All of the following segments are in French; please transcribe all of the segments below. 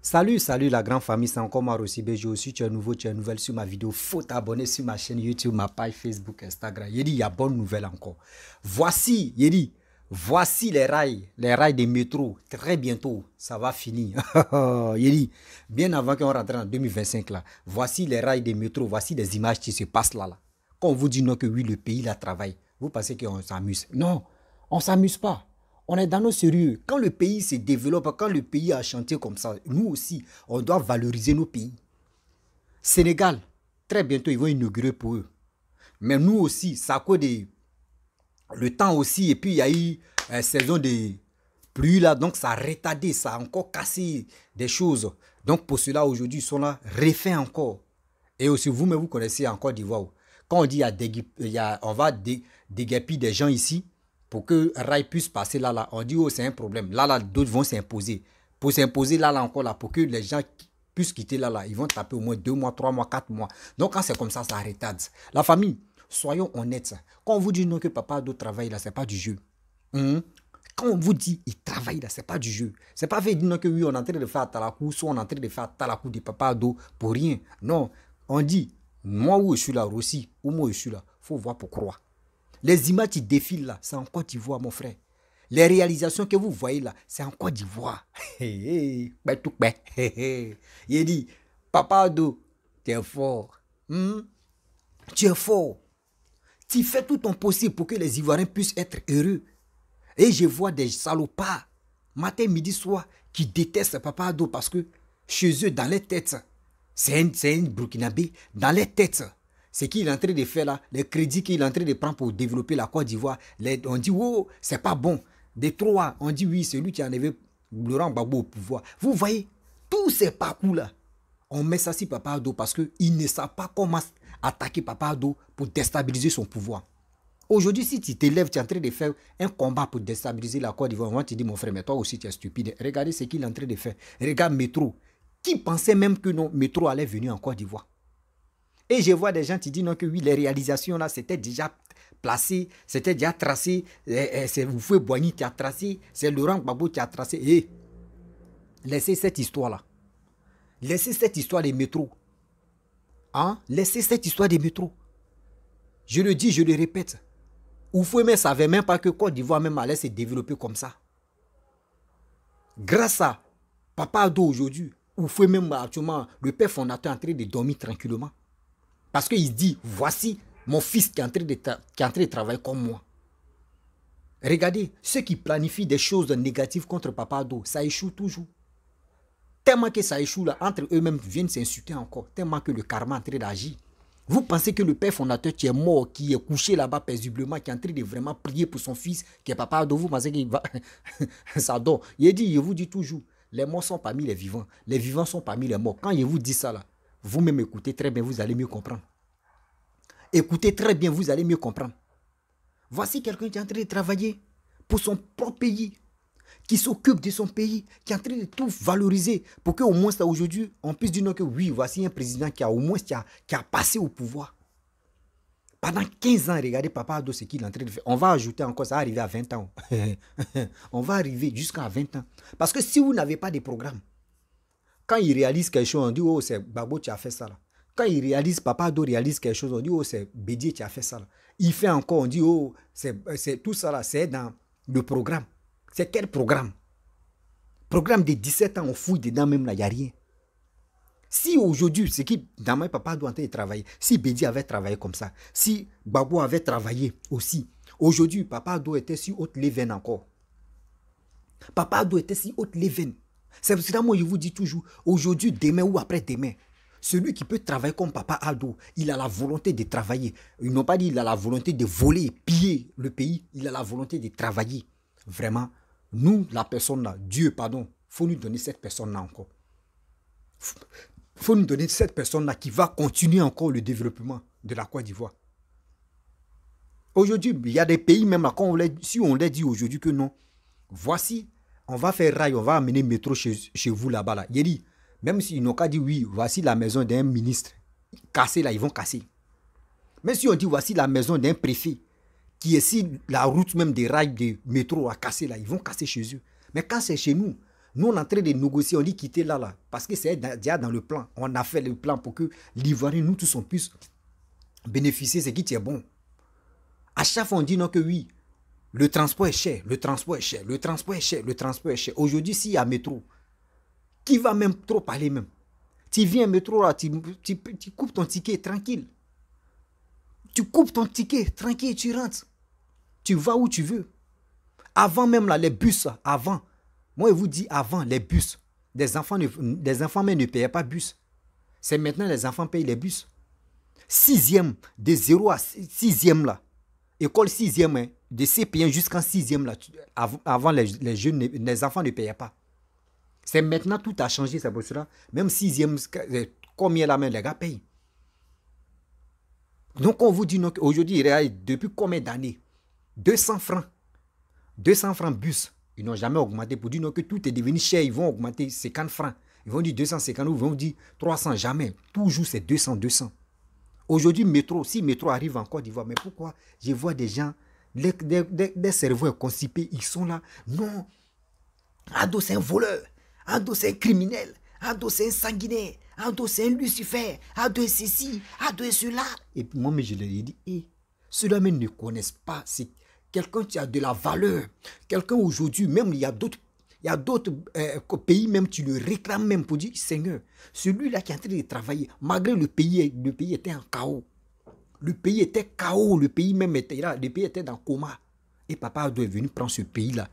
Salut la grande famille, c'est encore Maro Sibejo. Si tu es nouveau, tu es nouvelle sur ma vidéo, faut t'abonner sur ma chaîne YouTube, ma page Facebook, Instagram. Il y a bonne nouvelle encore. Voici les rails des métros. Très bientôt, ça va finir. Bien avant qu'on rentre en 2025 là, voici les rails des métros, voici des images qui se passent là. Quand on vous dit non que oui, le pays là travaille, vous pensez qu'on s'amuse. Non, on ne s'amuse pas. On est dans nos sérieux. Quand le pays se développe, quand le pays a chanté comme ça, nous aussi, on doit valoriser nos pays. Sénégal, très bientôt, ils vont inaugurer pour eux. Mais nous aussi, ça a cause le temps aussi. Et puis, il y a eu une saison de pluie là. Donc, ça a retardé, ça a encore cassé des choses. Donc, pour cela, aujourd'hui, ils sont là, refaits encore. Et aussi, vous-même, vous connaissez en Côte d'Ivoire. Quand on dit on va déguerpir des gens ici, pour que rail puisse passer là, on dit, oh, c'est un problème. Là, d'autres vont s'imposer. Pour s'imposer là, encore là, pour que les gens puissent quitter là, ils vont taper au moins 2 mois, 3 mois, 4 mois. Donc, quand c'est comme ça retarde. La famille, soyons honnêtes. Quand on vous dit non que papa doit travailler là, c'est pas du jeu. Quand on vous dit il travaille là, c'est pas du jeu. C'est pas fait dire non que oui, on est en train de faire talakou, soit on est en train de faire talakou de papa do pour rien. Non, on dit, moi où je suis là aussi, ou moi je suis là, faut voir pour croire. Les images qui défilent là, c'est en Côte d'Ivoire, mon frère. Les réalisations que vous voyez là, c'est en Côte d'Ivoire. Il dit, papa Ado, tu es fort. Tu es fort. Tu fais tout ton possible pour que les Ivoiriens puissent être heureux. Et je vois des salopards, matin, midi, soir, qui détestent papa Ado parce que chez eux, dans les têtes, c'est un Burkinabé, dans les têtes. Ce qu'il est en train de faire là, les crédits qu'il est en train de prendre pour développer la Côte d'Ivoire, on dit, oh, c'est pas bon. Des trois, on dit, oui, c'est lui qui a enlevé Laurent Gbagbo au pouvoir. Vous voyez, tous ces parcours-là, on met ça sur Papa Ado parce qu'il ne sait pas comment attaquer Papa Ado pour déstabiliser son pouvoir. Aujourd'hui, si tu t'élèves, tu es en train de faire un combat pour déstabiliser la Côte d'Ivoire, on va te dire, mon frère, mais toi aussi, tu es stupide. Regardez ce qu'il est en train de faire. Regarde Métro. Qui pensait même que non, Métro allait venir en Côte d'Ivoire? Et je vois des gens qui disent non que oui, les réalisations là, c'était déjà placé, c'était déjà tracé, c'est Oufoué Boigny qui a tracé, c'est Laurent Gbagbo qui a tracé. Et laissez cette histoire là. Laissez cette histoire des métros. Laissez cette histoire des métros. Je le dis, je le répète. Oufoué ne savait même pas que Côte d'Ivoire même allait se développer comme ça. Grâce à Papa Ado aujourd'hui, Oufoué même actuellement, le père fondateur est en train de dormir tranquillement. Parce qu'il dit, voici mon fils qui est en train de travailler comme moi. Regardez, ceux qui planifient des choses négatives contre Papa Ado, ça échoue toujours. Tellement que ça échoue là, entre eux-mêmes viennent s'insulter encore. Tellement que le karma est en train d'agir. Vous pensez que le père fondateur qui est mort, qui est couché là-bas paisiblement, qui est en train de vraiment prier pour son fils, qui est Papa Ado, vous pensez qu'il va... ça dort. Il dit, je vous dis toujours, les morts sont parmi les vivants sont parmi les morts. Quand je vous dis ça là, vous-même écoutez très bien, vous allez mieux comprendre. Écoutez très bien, vous allez mieux comprendre. Voici quelqu'un qui est en train de travailler pour son propre pays, qui s'occupe de son pays, qui est en train de tout valoriser pour qu'au moins aujourd'hui, on puisse dire que oui, voici un président qui a au moins qui a passé au pouvoir. Pendant 15 ans, regardez Papa Ado ce qu'il est en train de faire. On va ajouter encore, ça va arriver à 20 ans. On va arriver jusqu'à 20 ans. Parce que si vous n'avez pas de programme, quand il réalise quelque chose, on dit, oh, c'est Babo qui a fait ça là. Quand il réalise, Papa Ado réalise quelque chose, on dit, oh, c'est Bédié qui a fait ça là. Il fait encore, on dit, oh, c'est tout ça là, c'est dans le programme. C'est quel programme? Programme de 17 ans, on fouille dedans même là, il n'y a rien. Si aujourd'hui, c'est qui, dans mon Papa Ado en train de travailler, si Bédié avait travaillé comme ça, si Babo avait travaillé aussi, aujourd'hui, Papa Ado était si haute les veines encore. Papa Ado était si haute les veines. C'est pour ça que moi je vous dis toujours, aujourd'hui, demain ou après-demain, celui qui peut travailler comme Papa Ado, il a la volonté de travailler. Ils n'ont pas dit qu'il a la volonté de voler, piller le pays. Il a la volonté de travailler. Vraiment, nous, la personne là, Dieu, pardon, il faut nous donner cette personne-là encore. Il faut nous donner cette personne-là qui va continuer encore le développement de la Côte d'Ivoire. Aujourd'hui, il y a des pays même là, si on leur dit aujourd'hui que non, voici, on va faire rail, on va amener métro chez vous là-bas. Là. Il dit, même s'ils n'ont qu'à dire oui, voici la maison d'un ministre, cassé là, ils vont casser. Même si on dit voici la maison d'un préfet, qui est si la route même des rails de métro à casser là, ils vont casser chez eux. Mais quand c'est chez nous, Nous, on est en train de négocier, on dit quitter là, parce que c'est déjà dans le plan. On a fait le plan pour que l'Ivoirien, nous tous, on puisse bénéficier de ce qui est bon. À chaque fois, on dit non que oui, le transport est cher, le transport est cher, le transport est cher, le transport est cher. Aujourd'hui, s'il y a métro, qui va même trop parler même? Tu viens au métro, là, tu coupes ton ticket tranquille. Tu coupes ton ticket tranquille, tu rentres. Tu vas où tu veux. Avant même, là, les bus, avant. Moi, je vous dis, avant, les bus, des enfants même ne payaient pas bus. C'est maintenant les enfants payent les bus. Sixième, de 0 à 6e, là. École 6e, hein, de CP1 jusqu'en 6e, là. Avant, les jeunes, les enfants ne payaient pas. C'est maintenant, tout a changé, c'est pour cela. Même 6e, combien là, même les gars payent. Donc, on vous dit aujourd'hui, depuis combien d'années? 200 francs. 200 francs bus. Ils n'ont jamais augmenté pour dire que tout est devenu cher. Ils vont augmenter 50 francs. Ils vont dire 250 ou ils vont dire 300. Jamais. Toujours c'est 200, 200. Aujourd'hui, métro, si métro arrive en Côte d'Ivoire, mais pourquoi je vois des gens, des cerveaux constipés, ils sont là. Non. Ado, c'est un voleur. Ado, c'est un criminel. Ado, c'est un sanguinaire. Ado, c'est un Lucifer. Ado, c'est ceci. Ado, c'est cela. Et puis moi, je leur ai dit, ceux-là même ne connaissent pas. C'est quelqu'un qui a de la valeur. Quelqu'un aujourd'hui, même il y a d'autres pays, même tu le réclames même pour dire, Seigneur, celui-là qui est en train de travailler, malgré le pays était en chaos. Le pays était chaos, le pays même était là, le pays était dans le coma. Et papa doit venir prendre ce pays-là,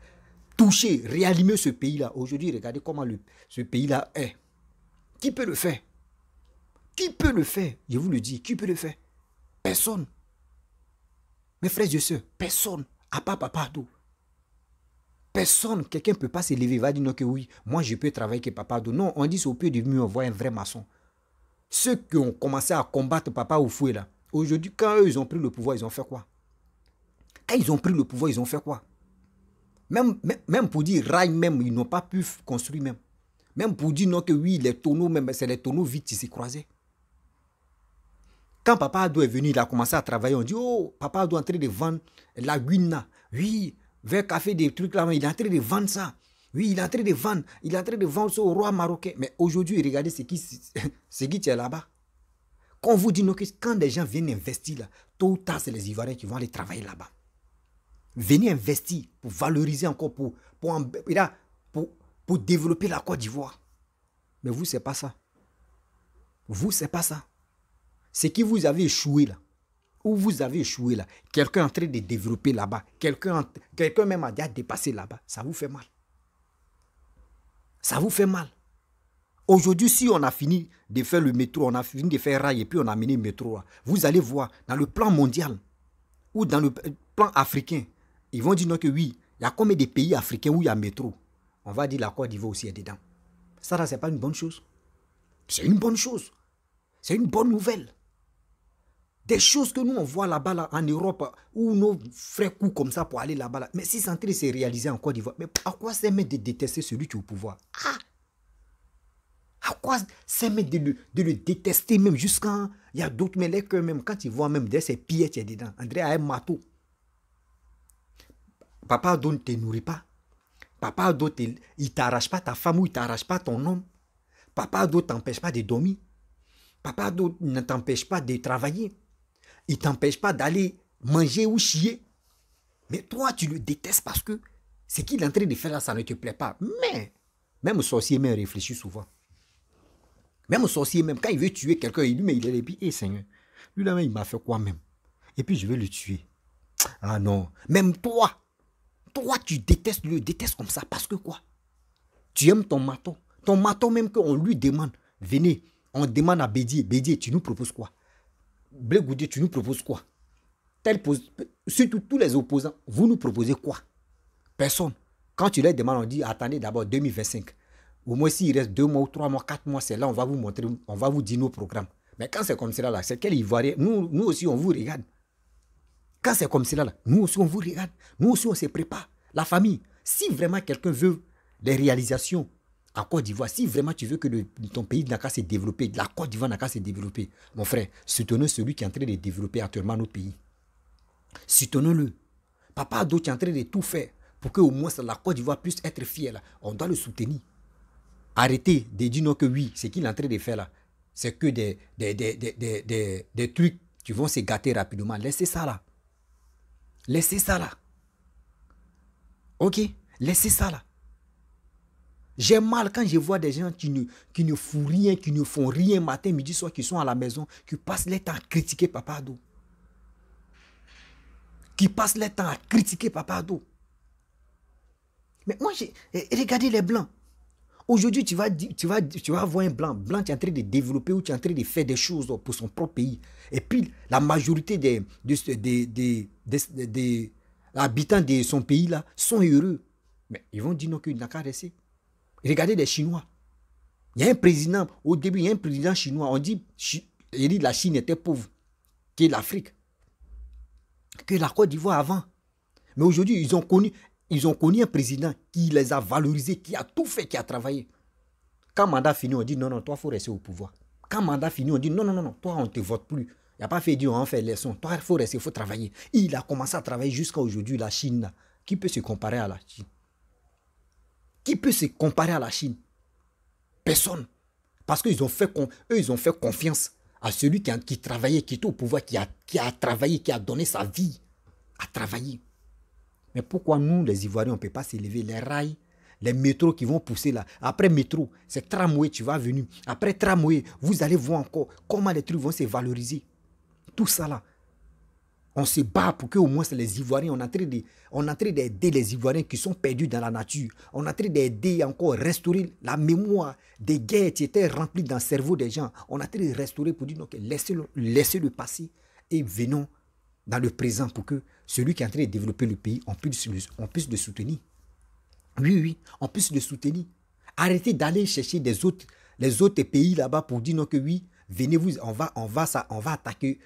toucher, réanimer ce pays-là. Aujourd'hui, regardez comment ce pays-là est. Qui peut le faire? Qui peut le faire? Je vous le dis, qui peut le faire? Personne. Mes frères et sœurs, personne. À part Papa Ado. Personne, quelqu'un ne peut pas se lever, va dire non que oui, moi je peux travailler que Papa Ado. Non, on dit c'est au pied du mur, on voit un vrai maçon. Ceux qui ont commencé à combattre Papa Oufoué là, aujourd'hui, quand eux, ils ont pris le pouvoir, ils ont fait quoi? Quand ils ont pris le pouvoir, ils ont fait quoi? Même pour dire rail même, ils n'ont pas pu construire même. Même pour dire non que oui, les tonneaux même, c'est les tonneaux vides qui s'est croisés. Quand Papa Ado est venu, il a commencé à travailler, on dit, oh, Papa Ado est en train de vendre la guina. Oui, vers café, des trucs là, il est en train de vendre ça. Oui, il est en train de vendre ça au roi marocain. Mais aujourd'hui, regardez ce qui est là-bas. Quand on vous dit, que quand des gens viennent investir là, tôt ou tard, c'est les Ivoiriens qui vont aller travailler là-bas. Venez investir pour valoriser encore, pour développer la Côte d'Ivoire. Mais vous, c'est pas ça. Vous, c'est pas ça. C'est que vous avez échoué là. Où vous avez échoué là. Quelqu'un est en train de développer là-bas. Quelqu'un même a déjà dépassé là-bas. Ça vous fait mal. Ça vous fait mal. Aujourd'hui, si on a fini de faire le métro, on a fini de faire rail et puis on a mené le métro, là, vous allez voir dans le plan mondial ou dans le plan africain, ils vont dire non que oui, il y a combien de pays africains où il y a métro. On va dire la Côte d'Ivoire aussi est dedans. Ça là, c'est pas une bonne chose. C'est une bonne chose. C'est une bonne nouvelle. Des choses que nous, on voit là-bas, là, en Europe, où nos frères courent comme ça pour aller là-bas. Là. Mais si c'est en train de se réaliser en Côte d'Ivoire, mais à quoi ça met de détester celui qui est au pouvoir? À quoi ça met de le détester même jusqu'à... Il y a d'autres, mais les cœurs même, quand ils voient même de ces pieds qui est dedans, André a un marteau. Papa Ado ne te nourrit pas. Papa Ado, il ne t'arrache pas ta femme ou il ne t'arrache pas ton homme. Papa Ado ne t'empêche pas de dormir. Papa Ado ne t'empêche pas de travailler. Il ne t'empêche pas d'aller manger ou chier. Mais toi, tu le détestes parce que ce qu'il est en train de faire là, ça ne te plaît pas. Mais, même le sorcier même réfléchit souvent. Même le sorcier même, quand il veut tuer quelqu'un, il lui est dit, Seigneur, lui là, il m'a fait quoi même? Et puis je vais le tuer. Ah non, même toi, tu détestes, le détestes comme ça. Parce que quoi? Tu aimes ton maton. Ton maton même qu'on lui demande, venez, on demande à Bédier, tu nous proposes quoi? Blé Goudé, tu nous proposes quoi? Surtout tous les opposants, vous nous proposez quoi? Personne. Quand tu leur demandes, on dit, attendez d'abord 2025. Au moins s'il reste 2 mois ou 3 mois, 4 mois, c'est là, on va vous montrer, on va vous dire nos programmes. Mais quand c'est comme cela, là, c'est quel Ivoirien? Nous aussi, on vous regarde. Quand c'est comme cela, là, nous aussi, on vous regarde. Nous aussi, on se prépare. La famille, si vraiment quelqu'un veut les réalisations à Côte d'Ivoire, si vraiment tu veux que ton pays n'a qu'à se développer, la Côte d'Ivoire n'a qu'à se développer, mon frère, soutenons celui qui est en train de développer actuellement notre pays. Soutenons-le. Papa Ado est en train de tout faire pour que au moins la Côte d'Ivoire puisse être fière. Là. On doit le soutenir. Arrêtez de dire non que oui, ce qu'il est en train de faire là, c'est que des trucs qui vont se gâter rapidement. Laissez ça là. Laissez ça là. Ok? Laissez ça là. J'ai mal quand je vois des gens qui ne font rien, qui ne font rien matin, midi, soir, qui sont à la maison, qui passent leur temps à critiquer Papa Ado. Qui passent leur temps à critiquer Papa Ado. Mais moi, regardez les Blancs. Aujourd'hui, tu vas voir un Blanc. Blanc, tu es en train de développer ou tu es en train de faire des choses pour son propre pays. Et puis, la majorité des habitants de son pays là sont heureux. Mais ils vont dire non qu'il n'a qu'à rester. Regardez les Chinois. Il y a un président, au début, il y a un président chinois. On dit que la Chine était pauvre, que l'Afrique, que la Côte d'Ivoire avant. Mais aujourd'hui, ils ont connu un président qui les a valorisés, qui a tout fait, qui a travaillé. Quand mandat fini, on dit non, toi, il faut rester au pouvoir. Quand mandat fini, on dit non, toi, on ne te vote plus. Il n'y a pas fait dire, on fait les sons. Toi, il faut rester, il faut travailler. Il a commencé à travailler jusqu'à aujourd'hui, la Chine. Là. Qui peut se comparer à la Chine? Qui peut se comparer à la Chine? Personne. Parce qu'ils ont fait confiance à celui qui travaillait, qui était au pouvoir, qui a travaillé, qui a donné sa vie à travailler. Mais pourquoi nous, les Ivoiriens, on ne peut pas s'élever? Les rails, les métros qui vont pousser là. Après métro, c'est tramway, tu vas venir. Après tramway, vous allez voir encore comment les trucs vont se valoriser. Tout ça là. On se bat pour que au moins les Ivoiriens, on est en train d'aider les Ivoiriens qui sont perdus dans la nature. On est en train d'aider encore à restaurer la mémoire des guerres qui étaient remplies dans le cerveau des gens. On est en train de restaurer pour dire donc, laissez le passé et venons dans le présent pour que celui qui est en train de développer le pays, on puisse le soutenir. Oui, on puisse le soutenir. Arrêtez d'aller chercher les autres pays là-bas pour dire non que oui, venez-vous, on va attaquer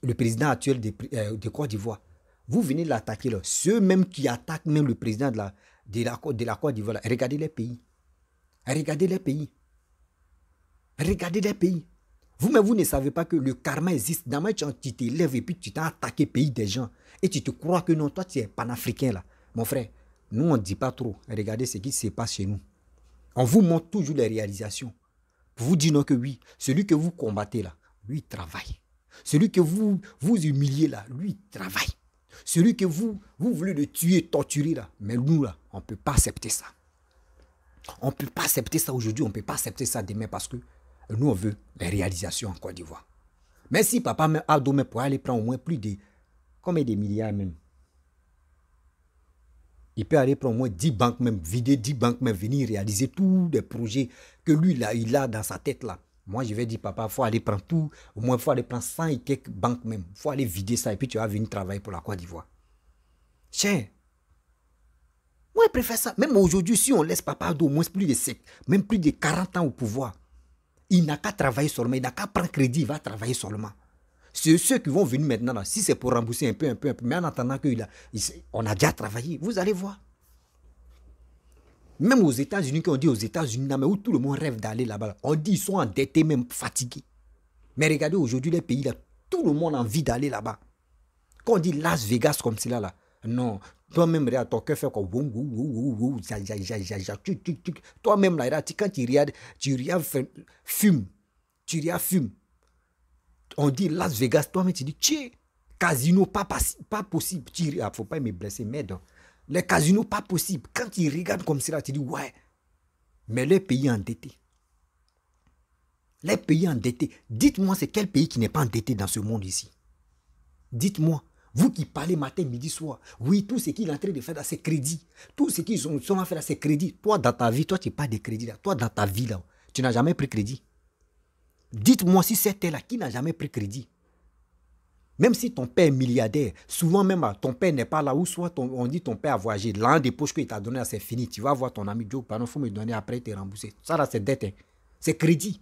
le président actuel de Côte d'Ivoire. Vous venez l'attaquer là. Ceux même qui attaquent même le président de la Côte d'Ivoire, regardez les pays. Regardez les pays. Regardez les pays. Vous-même, vous ne savez pas que le karma existe. Dans tu t'élèves et puis tu t'as attaqué le pays des gens. Et tu te crois que non, toi tu es panafricain là. Mon frère, nous on ne dit pas trop. Regardez ce qui se passe chez nous. On vous montre toujours les réalisations. Pour vous dire non que oui, celui que vous combattez là, lui il travaille. Celui que vous humiliez là, lui il travaille. Celui que vous voulez le tuer, torturer là. Mais nous là, on ne peut pas accepter ça. On ne peut pas accepter ça aujourd'hui, on ne peut pas accepter ça demain parce que nous on veut les réalisations en Côte d'Ivoire. Mais si papa Ado pourrait aller prendre au moins plus de combien de milliards même. Il peut aller prendre au moins 10 banques même, vider 10 banques même, venir réaliser tous les projets que lui là, il a dans sa tête là. Moi, je vais dire, papa, il faut aller prendre tout. Au moins, il faut aller prendre 100 et quelques banques même. Il faut aller vider ça et puis tu vas venir travailler pour la Côte d'Ivoire. Cher. Moi, je préfère ça. Même aujourd'hui, si on laisse papa Ado au moins même plus de 40 ans au pouvoir, il n'a qu'à travailler seulement. Il n'a qu'à prendre crédit, il va travailler seulement. Ceux qui vont venir maintenant, là, si c'est pour rembourser un peu, mais en attendant qu'on a déjà travaillé, vous allez voir. Même aux États-Unis, quand on dit aux États-Unis, mais où tout le monde rêve d'aller là-bas, on dit qu'ils sont endettés, même fatigués. Mais regardez aujourd'hui les pays là, tout le monde a envie d'aller là-bas. Quand on dit Las Vegas comme cela là, non, toi-même, ton cœur fait comme toi-même là, quand tu regardes fume, on dit Las Vegas, toi-même tu dis, tiens, casino, pas possible. Il ne faut pas me blesser, merde. Les casinos, pas possible. Quand tu regardes comme cela, tu dis, ouais. Mais les pays endettés. Les pays endettés. Dites-moi, c'est quel pays qui n'est pas endetté dans ce monde ici? Dites-moi. Vous qui parlez matin, midi, soir. Oui, tout ce qu'il est en train de faire dans ses crédits. Tout ce qu'ils sont en train de faire dans ses crédits. Toi, dans ta vie, toi, tu n'as pas de crédit là. Toi, dans ta vie là, tu n'as jamais pris crédit. Dites-moi si c'est là qui n'a jamais pris crédit. Même si ton père est milliardaire, souvent même ton père n'est pas là, ou soit on dit ton père a voyagé, l'an des poches qu'il t'a donné, c'est fini. Tu vas voir ton ami Joe, pardon, il faut me donner après, te rembourser. Ça là, c'est dette, hein. C'est crédit.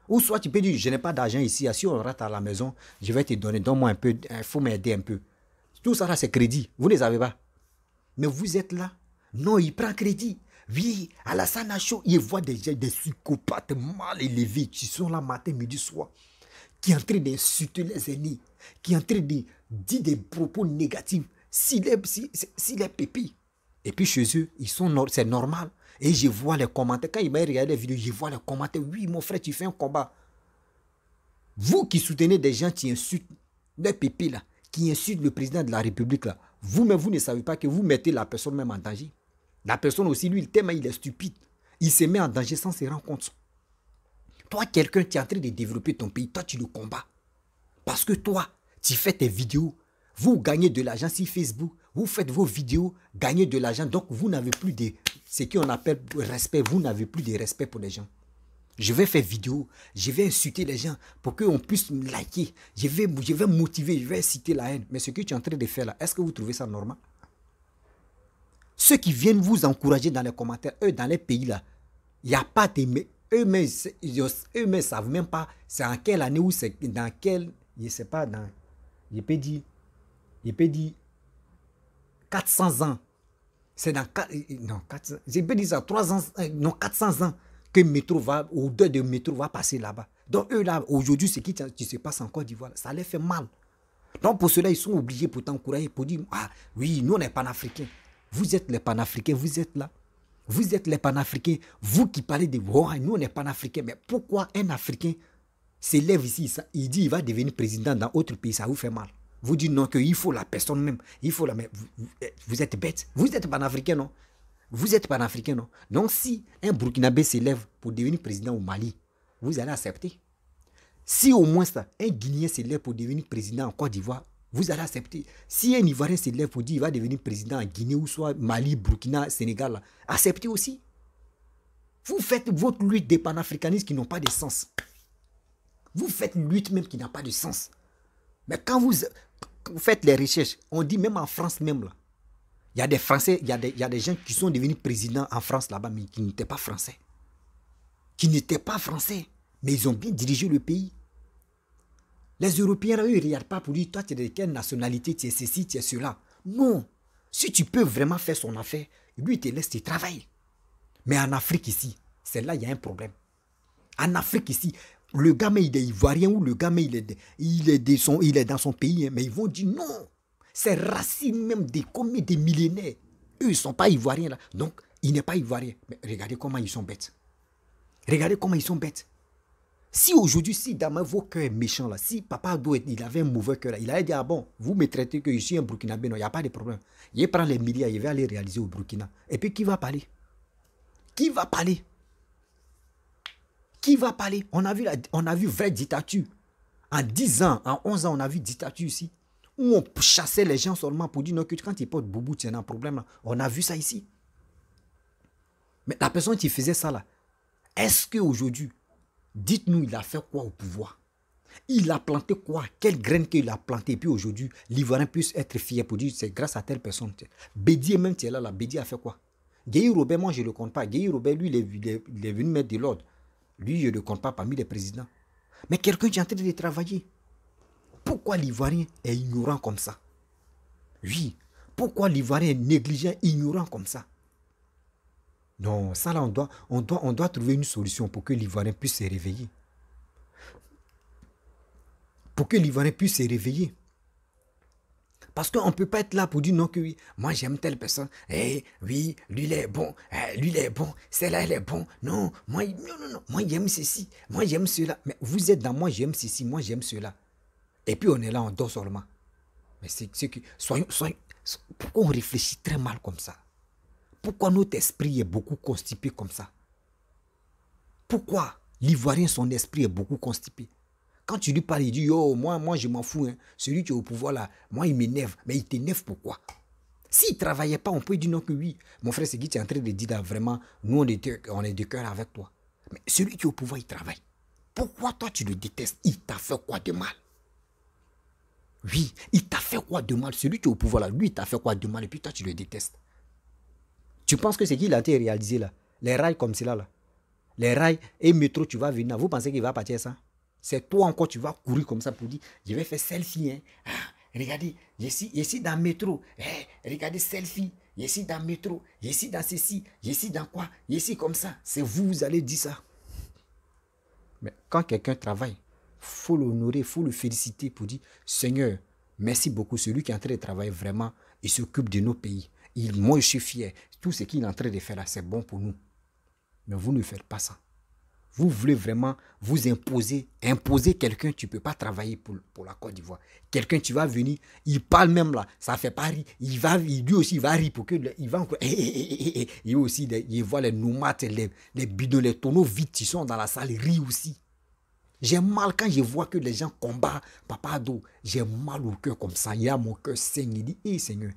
Ou soit tu peux dire, je n'ai pas d'argent ici, si on rate à la maison, je vais te donner, donne-moi un peu, il faut m'aider un peu. Tout ça là, c'est crédit. Vous ne les avez pas. Mais vous êtes là. Non, il prend crédit. Oui, Alassane Acho, il voit des psychopathes mal élevés qui sont là matin, midi, soir, qui sont en train d'insulter les aînés, qui sont en train de dire des propos négatifs, s'il est pépé. Et puis chez eux, c'est normal. Et je vois les commentaires. Quand il m'a regardé les vidéos, je vois les commentaires. Oui, mon frère, tu fais un combat. Vous qui soutenez des gens qui insultent des pépés là, qui insultent le président de la République là, vous-même, vous ne savez pas que vous mettez la personne même en danger. La personne aussi, lui, tellement il est stupide. Il se met en danger sans se rendre compte. Toi, quelqu'un, tu es en train de développer ton pays, toi, tu le combats. Parce que toi, tu fais tes vidéos, vous gagnez de l'argent sur Facebook, vous faites vos vidéos, gagnez de l'argent, donc vous n'avez plus de ce qu'on appelle respect, vous n'avez plus de respect pour les gens. Je vais faire vidéo, je vais insulter les gens pour qu'on puisse me liker, je vais motiver, je vais inciter la haine. Mais ce que tu es en train de faire là, est-ce que vous trouvez ça normal? Ceux qui viennent vous encourager dans les commentaires, eux, dans les pays là, il n'y a pas de... Eux-mêmes ne savent même pas c'est en quelle année ou c'est dans quel... Je ne sais pas, dans... Je peux dire 400 ans. C'est dans... Non, 400, je peux dire ça, 300, non, 400 ans que le métro va, ou deux de métro va passer là-bas. Donc eux là, aujourd'hui, ce qui se passe en Côte d'Ivoire, ça les fait mal. Donc pour cela, ils sont obligés pour t'encourager, pour dire, ah oui, nous on est panafricains. Vous êtes les panafricains, vous êtes là. Vous êtes les panafricains, vous qui parlez de, oh, nous on est panafricains. Mais pourquoi un Africain s'élève ici, il dit il va devenir président dans autre pays, ça vous fait mal. Vous dites non, qu'il faut la personne même. Il faut la... Mais vous êtes bête. Vous êtes panafricain, non? Vous êtes panafricain, non? Donc si un Burkinabé s'élève pour devenir président au Mali, vous allez accepter. Si au moins ça, un Guinéen s'élève pour devenir président en Côte d'Ivoire, vous allez accepter. Si un Ivoirien s'élève pour dire qu'il va devenir président en Guinée ou soit Mali, Burkina, Sénégal, là, acceptez aussi. Vous faites votre lutte des panafricanistes qui n'ont pas de sens. Vous faites une lutte même qui n'a pas de sens. Mais quand vous faites les recherches, on dit même en France même là, il y a des Français, il y a des gens qui sont devenus présidents en France là-bas, mais qui n'étaient pas français. Qui n'étaient pas français, mais ils ont bien dirigé le pays. Les Européens, eux, ils ne regardent pas pour dire, toi, tu es de quelle nationalité, tu es ceci, tu es cela. Non. Si tu peux vraiment faire son affaire, lui, il te laisse, tu travailles. Mais en Afrique ici, c'est là il y a un problème. En Afrique ici, le gars, mais il est ivoirien ou le gars, mais il est dans son pays, hein, mais ils vont dire non. C'est racine même des combien de millénaires. Eux, ils ne sont pas ivoiriens là. Donc, il n'est pas ivoirien. Mais regardez comment ils sont bêtes. Regardez comment ils sont bêtes. Si aujourd'hui, si dans vos cœurs méchants là, si Papa Ado, il avait un mauvais cœur là, il allait dire, ah bon, vous me traitez que je suis un Burkinabé, non, il n'y a pas de problème. Il prend les milliards, il va aller réaliser au Burkina. Et puis, qui va parler? Qui va parler? Qui va parler? On a vu vraie dictature. En 10 ans, en 11 ans, on a vu dictature ici. Où on chassait les gens seulement pour dire non, que quand ils portent boubou, c'est un problème là. On a vu ça ici. Mais la personne qui faisait ça là, est-ce qu'aujourd'hui, dites-nous, il a fait quoi au pouvoir? Il a planté quoi? Quelle graine qu'il a planté? Et puis aujourd'hui, l'Ivoirien puisse être fier pour dire c'est grâce à telle personne. Bédier même, tu es là, Bédier a fait quoi? Guéhi Robert, moi je ne le compte pas. Guéhi Robert, lui, il est venu mettre de l'ordre. Lui, je ne le compte pas parmi les présidents. Mais quelqu'un qui est en train de travailler. Pourquoi l'Ivoirien est ignorant comme ça? Oui. Pourquoi l'Ivoirien est négligent, ignorant comme ça? Non, ça là, on doit trouver une solution pour que l'Ivoirien puisse se réveiller. Pour que l'Ivoirien puisse se réveiller. Parce qu'on ne peut pas être là pour dire non que oui, moi j'aime telle personne. Eh oui, lui il est bon, lui il est bon, celle-là elle est bon. Non, moi j'aime ceci, moi j'aime cela. Mais vous êtes dans moi j'aime ceci, moi j'aime cela. Et puis on est là, on dort seulement. Mais c'est que, pourquoi on réfléchit très mal comme ça? Pourquoi notre esprit est beaucoup constipé comme ça? Pourquoi l'Ivoirien, son esprit est beaucoup constipé? Quand tu lui parles, il dit, yo, moi je m'en fous. Hein. Celui qui est au pouvoir là, moi il m'énerve. Mais il t'énerve pourquoi? S'il ne travaillait pas, on peut dire non que oui. Mon frère, c'est qui tu es en train de dire là, vraiment, nous on est de cœur avec toi. Mais celui qui est au pouvoir, il travaille. Pourquoi toi tu le détestes? Il t'a fait quoi de mal? Oui, il t'a fait quoi de mal? Celui qui est au pouvoir là, lui il t'a fait quoi de mal et puis toi tu le détestes. Tu penses que c'est qu'il a été réalisé là? Les rails comme cela là. Les rails et métro, tu vas venir. Vous pensez qu'il va partir ça? C'est toi encore, tu vas courir comme ça pour dire, je vais faire selfie. Hein. Ah, regardez, je suis dans le métro. Regardez, selfie. Je suis dans le métro. Je suis dans ceci. Je suis dans quoi? Je suis comme ça. C'est vous, vous allez dire ça. Mais quand quelqu'un travaille, il faut l'honorer, il faut le féliciter pour dire, Seigneur, merci beaucoup. Celui qui est en train de travailler vraiment, il s'occupe de nos pays. Moi, je suis fier. Tout ce qu'il est en train de faire là, c'est bon pour nous. Mais vous ne faites pas ça. Vous voulez vraiment vous imposer quelqu'un, tu ne peux pas travailler pour la Côte d'Ivoire. Quelqu'un, tu vas venir, il parle même là, ça ne fait pas rire. Lui aussi, il va rire pour que, il va encore, il aussi, il voit les noumates, les bidons, les tonneaux vides qui sont dans la salle, il rit aussi. J'ai mal quand je vois que les gens combattent Papa Ado. J'ai mal au cœur comme ça. Il y a mon cœur saigne. Il dit, Seigneur,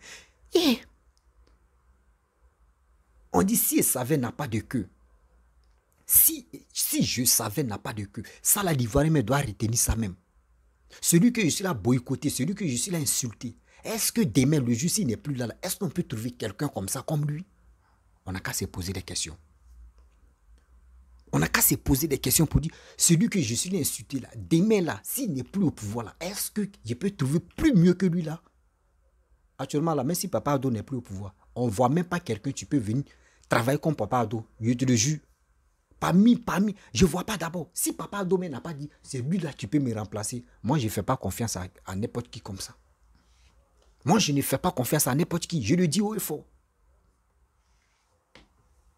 on dit, si savait n'a pas de queue, si je savais n'a pas de queue, ça la l'Ivoirien me doit retenir ça même. Celui que je suis là boycotté, celui que je suis là insulté, est-ce que demain le jour s'il n'est plus là, est-ce qu'on peut trouver quelqu'un comme ça, comme lui? On n'a qu'à se poser des questions. On n'a qu'à se poser des questions pour dire, celui que je suis là insulté là, demain là, s'il n'est plus au pouvoir là, est-ce que je peux trouver plus mieux que lui là? Actuellement là, même si Papa Ado n'est plus au pouvoir, on ne voit même pas quelqu'un, tu peux venir travailler comme Papa Ado, je te le jure. Parmi, je ne vois pas d'abord. Si Papa Ado n'a pas dit, c'est lui là qui peut me remplacer, moi je ne fais pas confiance à n'importe qui comme ça. Moi je ne fais pas confiance à n'importe qui, je le dis haut et fort.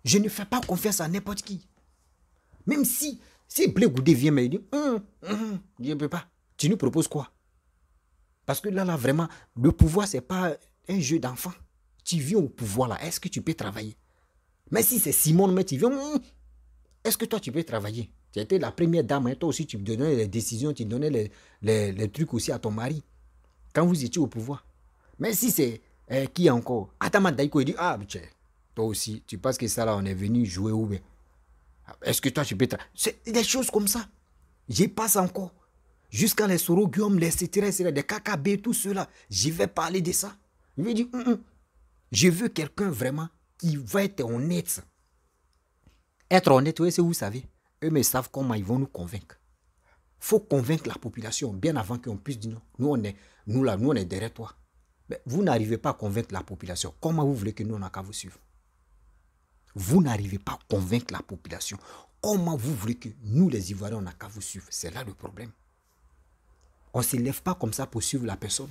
Je ne fais pas confiance à n'importe qui. Même si Blé Goudé vient me dire, je ne peux pas. Tu nous proposes quoi? Parce que là, vraiment, le pouvoir, ce n'est pas un jeu d'enfant. Tu viens au pouvoir là, est-ce que tu peux travailler? Mais si c'est Simone, mais tu viens, est-ce que toi, tu peux travailler? Tu étais la première dame, hein, toi aussi, tu donnais les décisions, tu donnais les trucs aussi à ton mari. Quand vous étiez au pouvoir. Mais si c'est qui encore? Atama Daiko, il dit, tiens, toi aussi, tu penses que ça là, on est venu jouer où? Est-ce que toi, tu peux travailler? C'est des choses comme ça. J'y passe encore. Jusqu'à les Soro Guillaume, les etc., les KKB, tout cela. Je vais parler de ça. Je vais dire, je veux quelqu'un vraiment qui va être honnête. Être honnête, oui, c'est vous savez. Eux, mais savent comment ils vont nous convaincre. Il faut convaincre la population bien avant qu'on puisse dire non. Nous, on est derrière toi. Mais vous n'arrivez pas à convaincre la population. Comment vous voulez que nous, on n'a qu'à vous suivre? Vous n'arrivez pas à convaincre la population. Comment vous voulez que nous, les Ivoiriens, on n'a qu'à vous suivre? C'est là le problème. On ne se lève pas comme ça pour suivre la personne.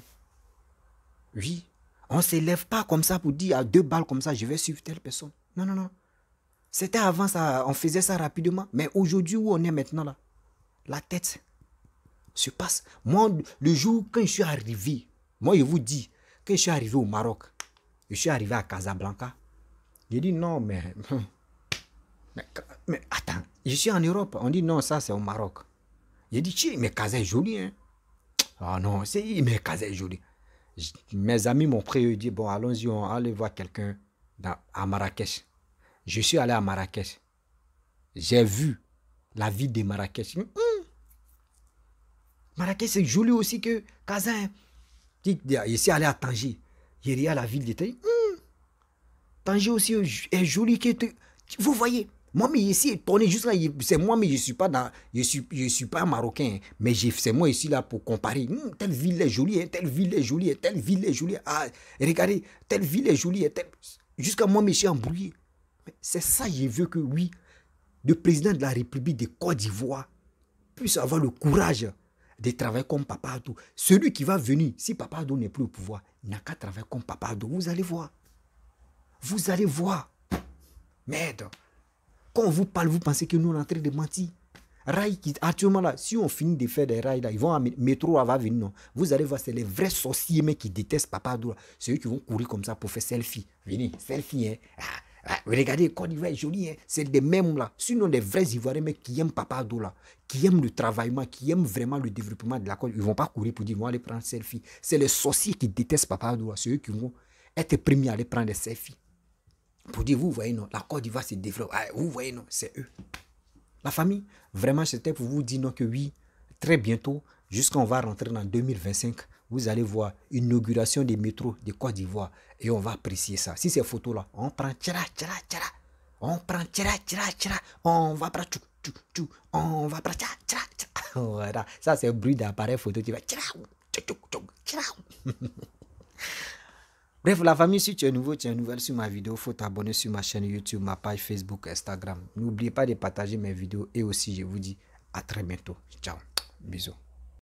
Oui. On ne se lève pas comme ça pour dire à 2 balles comme ça, je vais suivre telle personne. Non, non, non. C'était avant ça, on faisait ça rapidement. Mais aujourd'hui, où on est maintenant là, la tête se passe. Moi, le jour quand je suis arrivé, moi je vous dis, quand je suis arrivé au Maroc, je suis arrivé à Casablanca, j'ai dit non, mais attends, je suis en Europe. On dit non, ça c'est au Maroc. J'ai dit, mais Casa est joli, hein. Ah non, mais Casa est joli. Mes amis m'ont pris, dit, bon, allons-y, on va aller voir quelqu'un à Marrakech. Je suis allé à Marrakech. J'ai vu la ville de Marrakech. Marrakech, c'est joli aussi que Casa. Je suis allé à Tanger. J'ai regardé la ville de Tanger. Tanger aussi est joli. Vous voyez, moi, mais ici, étonné, juste là, c'est moi, mais je ne suis pas marocain. Mais c'est moi ici là pour comparer. Telle ville est jolie, telle ville est jolie, telle ville est jolie. Ah, regardez, telle ville est jolie. Jusqu'à moi, mais je suis embrouillé. C'est ça, je veux que oui, le président de la République de Côte d'Ivoire puisse avoir le courage de travailler comme Papa Ado. Celui qui va venir, si Papa Ado n'est plus au pouvoir, il n'a qu'à travailler comme Papa Ado. Vous allez voir. Vous allez voir. Merde. Quand on vous parle, vous pensez que nous on est en train de mentir. Rail qui, actuellement là, si on finit de faire des rails là, ils vont à métro, va venir, non. Vous allez voir, c'est les vrais sorciers mais qui détestent Papa Ado. C'est eux qui vont courir comme ça pour faire selfie. Venez, selfie, hein. Regardez, Côte d'Ivoire est joli, hein. C'est des mêmes là. Sinon, les vrais Ivoiriens mais qui aiment Papa Ado là, qui aiment le travaillement, qui aiment vraiment le développement de la Côte, ils ne vont pas courir pour dire, ils vont aller prendre selfie. C'est les sorciers qui détestent Papa Ado là. C'est eux qui vont être premiers à aller prendre des selfies. Pour dire, vous voyez, non, la Côte d'Ivoire se développe. Vous voyez, non, c'est eux. La famille, vraiment, c'était pour vous dire non, que oui, très bientôt, jusqu'on va rentrer en 2025, vous allez voir une inauguration des métros de Côte d'Ivoire et on va apprécier ça. Si ces photos-là, on prend tchara, tchara, tchara, on prend tchara, tchara, tchara, on va prendre tchou, tchou, tchou, on va prendre tchara, tchara, tchara. Voilà, ça c'est le bruit d'appareil photo qui va tchara, tchou, tchou, tchara. Bref, la famille, si tu es nouveau, tu es nouvelle sur ma vidéo, il faut t'abonner sur ma chaîne YouTube, ma page Facebook, Instagram. N'oubliez pas de partager mes vidéos et aussi, je vous dis à très bientôt. Ciao, bisous.